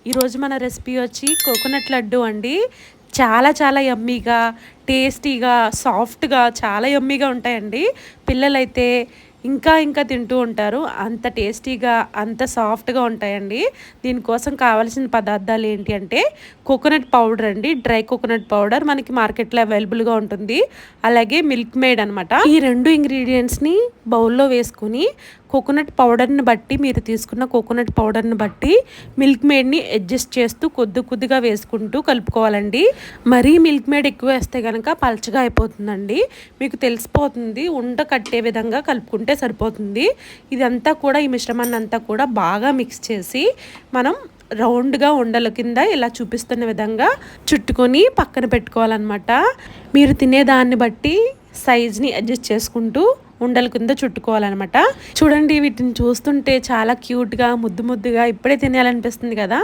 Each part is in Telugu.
ఈరోజు మన రెసిపీ వచ్చి కోకోనట్ లడ్డు అండి. చాలా చాలా యమ్మీగా, టేస్టీగా, సాఫ్ట్గా చాలా యమ్మీగా ఉంటాయండి. పిల్లలైతే ఇంకా ఇంకా తింటూ ఉంటారు. అంత టేస్టీగా, అంత సాఫ్ట్గా ఉంటాయండి. దీనికోసం కావాల్సిన పదార్థాలు ఏంటి అంటే కోకోనట్ పౌడర్ అండి. డ్రై కోకోనట్ పౌడర్ మనకి మార్కెట్లో అవైలబుల్గా ఉంటుంది. అలాగే మిల్క్ మేడ్ అనమాట. ఈ రెండు ఇంగ్రీడియంట్స్ని బౌల్లో వేసుకుని కోకోనట్ పౌడర్ని బట్టి, మీరు తీసుకున్న కోకోనట్ పౌడర్ని బట్టి మిల్క్ మేడ్ని అడ్జస్ట్ చేస్తూ కొద్దిగా వేసుకుంటూ కలుపుకోవాలండి. మరీ మిల్క్ మేడ్ ఎక్కువ వేస్తే కనుక పలచగా అయిపోతుందండి. మీకు తెలిసిపోతుంది. ఉండ కట్టే విధంగా కలుపుకుంటే సరిపోతుంది. ఇదంతా కూడా, ఈ మిశ్రమాన్ని అంతా కూడా బాగా మిక్స్ చేసి మనం రౌండ్గా ఉండల కింద ఇలా చూపిస్తున్న విధంగా చుట్టుకొని పక్కన పెట్టుకోవాలన్నమాట. మీరు తినేదాన్ని బట్టి సైజ్ని అడ్జస్ట్ చేసుకుంటూ ఉండల కింద చుట్టుకోవాలన్నమాట. చూడండి, వీటిని చూస్తుంటే చాలా క్యూట్గా, ముద్దుగా ఇప్పుడే తినాలనిపిస్తుంది కదా.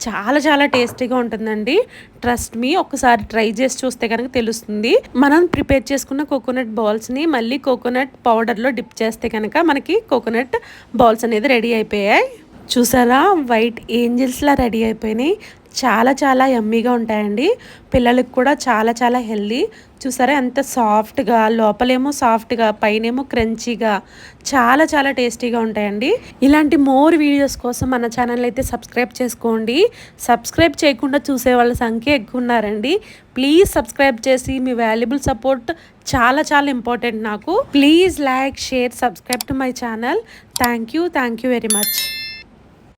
చాలా చాలా టేస్టీగా ఉంటుందండి. ట్రస్ట్ మీ, ఒక్కసారి ట్రై చేసి చూస్తే కనుక తెలుస్తుంది. మనం ప్రిపేర్ చేసుకున్న కోకోనట్ బాల్స్ని మళ్ళీ కోకోనట్ పౌడర్లో డిప్ చేస్తే కనుక మనకి కోకోనట్ బాల్స్ అనేది రెడీ అయిపోయాయి. చూసారా, వైట్ ఏంజిల్స్లా రెడీ అయిపోయినాయి. చాలా చాలా యమ్మీగా ఉంటాయండి. పిల్లలకు కూడా చాలా చాలా హెల్దీ. చూసారా ఎంత సాఫ్ట్గా, లోపలేమో సాఫ్ట్గా, పైనేమో క్రంచీగా, చాలా చాలా టేస్టీగా ఉంటాయండి. ఇలాంటి మోర్ వీడియోస్ కోసం మన ఛానల్ అయితే సబ్స్క్రైబ్ చేసుకోండి. సబ్స్క్రైబ్ చేయకుండా చూసే వాళ్ళ సంఖ్య ఎక్కువ ఉన్నారండి. ప్లీజ్ సబ్స్క్రైబ్ చేసి మీ వాల్యుబుల్ సపోర్ట్ చాలా చాలా ఇంపార్టెంట్ నాకు. Please like, share, subscribe to my channel. Thank you very much.